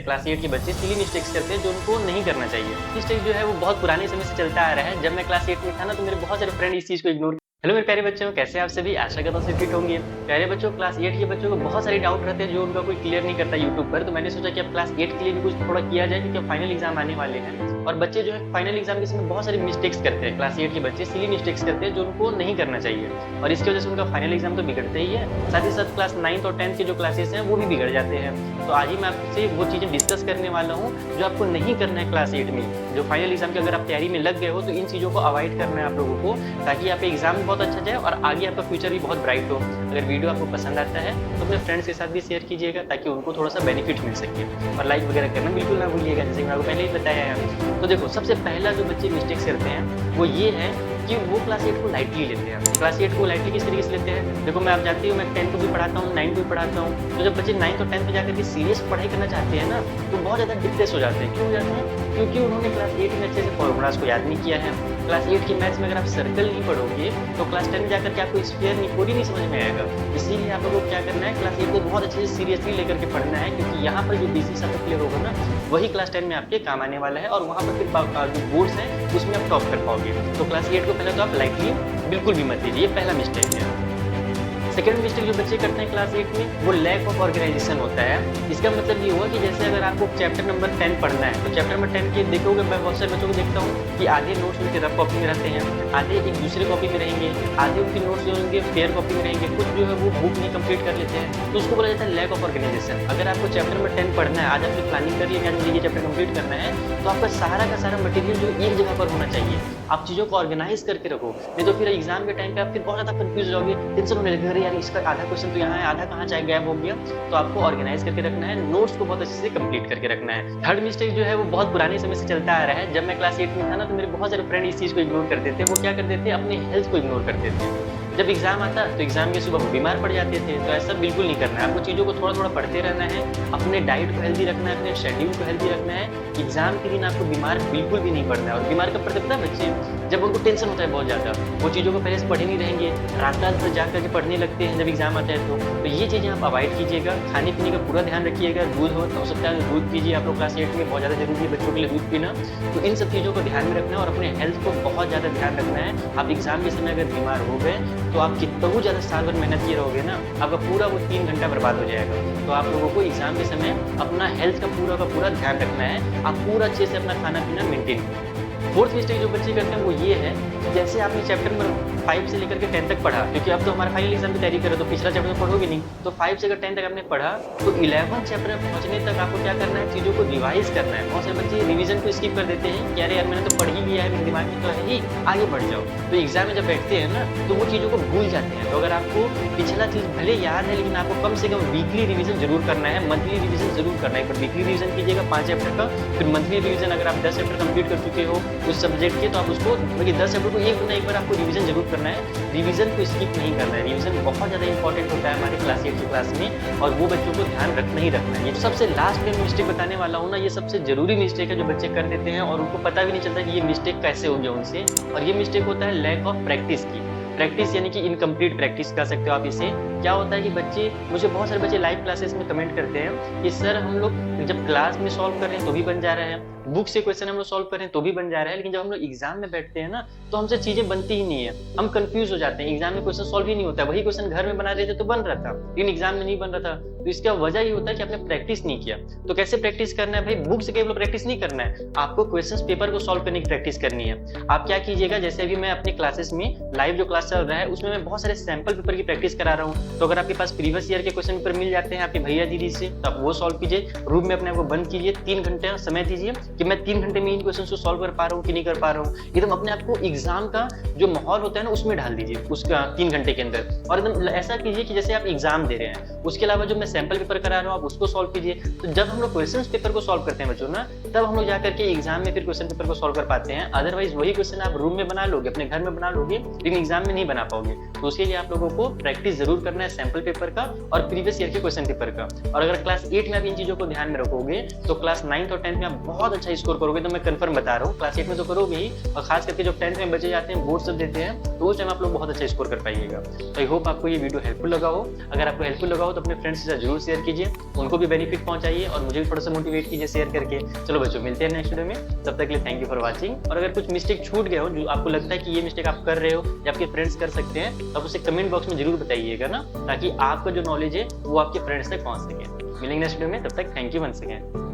Class 8 के बच्चे silly mistakes करते हैं जो उनको नहीं करना चाहिए। मिस्टेक जो है वो बहुत पुराने समय से चलता आ रहा है। जब मैं क्लास 8 में था ना तो मेरे बहुत सारे फ्रेंड इस चीज़ को इग्नोर। हेलो मेरे प्यारे बच्चों, कैसे हैं आप सभी? आशा करता हूँ सब ठीक होंगे। प्यारे बच्चों, क्लास 8 के बच्चों को बहुत सारे डाउट रहते हैं जो उनका कोई क्लियर नहीं करता यूट्यूब पर। तो मैंने सोचा कि अब क्लास 8 के लिए भी कुछ थोड़ा किया जाए क्योंकि अब फाइनल एग्जाम आने वाले हैं और बच्चे जो है फाइनल एग्जाम के समय बहुत सारे मिस्टेक्स करते हैं। क्लास 8 के बच्चे सिली मिस्टेक्स करते हैं जो उनको नहीं करना चाहिए और इसकी वजह से उनका फाइनल एग्जाम तो बिगड़ते ही है, साथ ही साथ क्लास 9th और 10th के जो क्लासेस हैं वो भी बिगड़ जाते हैं। तो आज ही मैं आपसे वो चीज़ें डिस्कस करने वाला हूँ जो आपको नहीं करना है क्लास 8 में। जो फाइनल एग्जाम की अगर आप तैयारी में लग गए हो तो इन चीज़ों को अवॉइड करना है आप लोगों को, ताकि आपका एग्जाम भी बहुत अच्छा जाए और आगे आपका फ्यूचर भी बहुत ब्राइट हो। अगर वीडियो आपको पसंद आता है तो अपने फ्रेंड्स के साथ भी शेयर कीजिएगा ताकि उनको थोड़ा सा बेनिफिट मिल सके और लाइक वगैरह करना बिल्कुल ना भूलिएगा, जैसे मैंने आपको पहले ही बताया है। तो देखो, सबसे पहला जो बच्चे मिस्टेक्स करते हैं वो ये है कि वो क्लास 8 को लाइटली लेते हैं। क्लास 8 को लाइटली किस तरीके से लेते हैं? देखो, मैं आप जानती हूँ मैं 10th को भी पढ़ाता हूँ, 9th को भी पढ़ाता हूँ। तो जब बच्चे 9th और 10th में जाकर के सीरियस पढ़ाई करना चाहते हैं ना तो बहुत ज़्यादा डिप्रेस हो जाते हैं। क्यों हो जाते हैं? क्योंकि उन्होंने क्लास 8 में अच्छे से फॉर्मूलाज को याद नहीं किया है। क्लास 8 की मैथ्स में अगर आप सर्कल नहीं पढ़ोगे तो क्लास 10 में जाकर के आपको स्क्वायर नहीं, कोई नहीं समझ में आएगा। इसीलिए आप लोगों को क्या करना है, क्लास 8 को बहुत अच्छे से सीरियसली लेकर के पढ़ना है, क्योंकि यहाँ पर जो बेसिक्स आपको क्लियर होगा ना वही क्लास 10 में आपके काम आने वाला है और वहाँ पर फिर जो बोर्ड्स हैं उसमें आप टॉप कर पाओगे। तो क्लास 8 को पहले तो आप लाइटली बिल्कुल भी मत लीजिए, पहला मिस्टेक है। सेकेंड मिस्टेक जो बच्चे करते हैं क्लास 8 में वो लैक ऑफ ऑर्गेनाइजेशन होता है। इसका मतलब ये हुआ कि जैसे अगर आपको चैप्टर नंबर 10 पढ़ना है तो चैप्टर नंबर 10 के देखोगे, मैं बहुत सारे बच्चों को देखता हूँ कि आधे नोट्स उनके रफ कॉपी में रहते हैं, आधे एक दूसरे कॉपी में रहेंगे, आधे उनके नोट्स जो होंगे फेयर कॉपी में रहेंगे, कुछ जो है वो बुक नहीं कंप्लीट कर लेते हैं। तो उसको बोला जाता है लैक ऑफ ऑर्गेनाइजेशन। अगर आपको चैप्टर नंबर 10 पढ़ना है, आज आपने प्लानिंग कर लिया कि ये चैप्टर कंप्लीट करना है, तो आपका सारा का सारा मटेरियल जो एक जगह पर होना चाहिए। आप चीज़ों को ऑर्गेनाइज करके रखो, नहीं तो फिर एग्जाम के टाइम पे आप फिर बहुत ज़्यादा कंफ्यूज हो जाओगे, टेंशन होने लगेगा, अरे यार इसका आधा क्वेश्चन तो यहाँ है, आधा कहाँ चाहे गैप हो गया। तो आपको ऑर्गेनाइज करके रखना है, नोट्स को बहुत अच्छे से कंप्लीट करके रखना है। थर्ड मिस्टेक जो है वो बहुत पुराने समय से चलता आ रहा है। जब मैं क्लास 8 में था ना तो मेरे बहुत सारे फ्रेंड इस चीज़ को इग्नोर करते थे। वो क्या करते थे, अपने हेल्थ को इग्नोर करते थे। जब एग्जाम आता तो एग्जाम के सुबह वो बीमार पड़ जाते थे। तो ऐसा बिल्कुल नहीं करना है, आपको चीज़ों को थोड़ा थोड़ा पढ़ते रहना है, अपने डाइट को हेल्दी रखना है, अपने शेड्यूल को हेल्दी रखना है। एग्जाम के दिन आपको बीमार बिल्कुल भी नहीं पड़ना है। और बीमार कब पड़ते पता है बच्चे? जब उनको टेंशन होता है बहुत ज़्यादा, वो चीज़ों को पहले से पढ़े नहीं रहेंगे, रात भर जा करके पढ़ने लगते हैं जब एग्जाम आता है। तो ये चीज़ें आप अवॉइड कीजिएगा। खाने पीने का पूरा ध्यान रखिएगा। दूध हो सकता है दूध पीजिए, आप लोग क्लास 8 में बहुत ज़्यादा जरूरी है बच्चों के लिए दूध पीना। तो इन सब चीज़ों को ध्यान में रखना है और अपने हेल्थ को बहुत ज़्यादा ध्यान रखना है। आप एग्जाम के समय अगर बीमार हो गए तो आप कितना ज़्यादा साल भर मेहनत किए रहोगे ना, आपका पूरा वो 3 घंटा बर्बाद हो जाएगा। तो आप लोगों को एग्जाम के समय अपना हेल्थ का पूरा ध्यान रखना है। आप पूरा अच्छे से अपना खाना पीना मेंटेन करें। फोर्थ मिस्टेक जो बच्चे करते हैं वो ये है कि जैसे आपने चैप्टर नंबर 5 से लेकर के 10 तक पढ़ा, क्योंकि अब तो हमारा फाइनल एग्जाम की तैयारी करो तो पिछला चैप्टर तो पढ़ोगे नहीं, तो 5 से अगर 10 तक आपने पढ़ा तो 11th चैप्टर में पहुंचने तक आपको क्या करना है, चीज़ों को रिवाइज करना है। बहुत सारे बच्चे रिवीजन को स्किप कर देते हैं कि अरे यार मैंने तो पढ़ ही लिया है, मेरे दिमाग में तो है ही, आगे बढ़ जाओ। तो एग्जाम में जब बैठते हैं ना तो वो चीज़ों को भूल जाते हैं। तो अगर आपको पिछला चीज़ भले याद है लेकिन आपको कम से कम वीकली रिवीजन जरूर करना है, मंथली रिवीजन जरूर करना है। पर वीकली रिवीजन कीजिएगा 5 चैप्टर का, फिर मंथली रिवीजन अगर आप 10 चैप्टर कंप्लीट कर चुके हो उस सब्जेक्ट के तो आप उसको 10 चैप्टर को एक बार आपको रिवीजन जरूर करना है। रिवीजन को स्किप नहीं करना है। रिवीजन बहुत ज़्यादा इंपॉर्टेंट होता है हमारे क्लास 8 की क्लास में और वो बच्चों को ध्यान रखना ही रखना है। ये सबसे लास्ट में मिस्टेक बताने वाला हूँ ना, ये सबसे जरूरी मिस्टेक है जो बच्चे कर देते हैं और उनको पता भी नहीं चलता कि ये मिस्टेक कैसे हो गया उनसे। और ये मिस्टेक होता है लैक ऑफ प्रैक्टिस की। प्रैक्टिस यानी कि इनकम्प्लीट प्रैक्टिस कह सकते हो आप इसे। क्या होता है कि बच्चे, मुझे बहुत सारे बच्चे लाइव क्लासेस में कमेंट करते हैं कि सर हम लोग जब क्लास में सॉल्व कर रहे हैं तो भी बन जा रहे हैं, बुक से क्वेश्चन हम लोग सॉल्व कर रहे हैं तो भी बन जा रहा है, लेकिन जब हम लोग एग्जाम में बैठते हैं ना तो हमसे चीजें बनती ही नहीं है, हम कंफ्यूज हो जाते हैं। एग्जाम में क्वेश्चन सॉल्व ही नहीं होता, वही क्वेश्चन घर में बना रहे थे तो बन रहा था लेकिन एग्जाम में नहीं बन रहा था। तो इसका वजह ये होता है कि आपने प्रैक्टिस नहीं किया। तो कैसे प्रैक्टिस करना है भाई? बुक से केवल प्रैक्टिस नहीं करना है, आपको क्वेश्चन पेपर को सॉल्व करने की प्रैक्टिस करनी है। आप क्या कीजिएगा, जैसे अभी मैं अपने क्लासेस में लाइव जो क्लास चल रहा है उसमें मैं बहुत सारे सैंपल पेपर की प्रैक्टिस करा रहा हूँ। तो अगर आपके पास प्रीवियस ईयर के क्वेश्चन पेपर मिल जाते हैं आपके भैया दीदी से तो आप वो सॉल्व कीजिए। रूम में अपने आप को बंद कीजिए, 3 घंटे समय दीजिए कि मैं 3 घंटे में इन क्वेश्चन को सॉल्व कर पा रहा हूँ कि नहीं कर पा रहा हूँ। एकदम अपने आप को एग्जाम का जो माहौल होता है ना उसमें डाल दीजिए उसका 3 घंटे के अंदर, और एकदम ऐसा कीजिए कि जैसे आप एग्जाम दे रहे हैं। उसके अलावा जो मैं सैंपल पेपर करा रहा हूँ आप उसको सॉल्व कीजिए। तो जब हम लोग क्वेश्चन पेपर को सॉल्व करते हैं बच्चों ना, तब हम लोग जाकर के एग्जाम में फिर क्वेश्चन पेपर को सॉल्व कर पाते हैं। अदरवाइज वही क्वेश्चन आप रूम में बना लोगे, अपने घर में बना लोगे, लेकिन एग्जाम में नहीं बना पाओगे। तो उसके लिए आप लोगों को प्रैक्टिस जरूर करना है सैम्पल पेपर का और प्रीवियस ईयर के क्वेश्चन पेपर का। और अगर क्लास 8 में आप इन चीजों को ध्यान में रखोगे तो क्लास 9th और 10th में आप बहुत अच्छा स्कोर करोगे, तो मैं कंफर्म बता रहा हूँ। क्लास 8 में तो करोगे ही, और खास करके जो 10th में बचे जाते हैं, बोर्ड सब देते हैं, तो उस टाइम आप लोग बहुत अच्छा स्कोर कर पाइएगा। तो आई होप आपको ये वीडियो हेल्पफुल लगा हो। अगर आपको हेल्पफुल लगा हो तो अपने फ्रेंड्स के साथ जरूर शेयर कीजिए, उनको भी बेनिफिट पहुंचाइए और मुझे भी थोड़ा सा मोटिवेट कीजिए शेयर करके। चलो बच्चों, मिलते हैं नेक्स्ट वीडियो में, तब तक के लिए थैंक यू फॉर वॉचिंग। और अगर कुछ मिस्टेक छूट गए हो जो आपको लगता है कि ये मिस्टेक आप कर रहे हो या आपके फ्रेंड्स कर सकते हैं, तो आप उसे कमेंट बॉक्स में जरूर बताइएगा ना, ताकि आपका जो नॉलेज है वो आपके फ्रेंड्स तक पहुंच सके। मिलेंगे नेक्स्ट वीडियो में, तब तक थैंक यू वंस अगेन।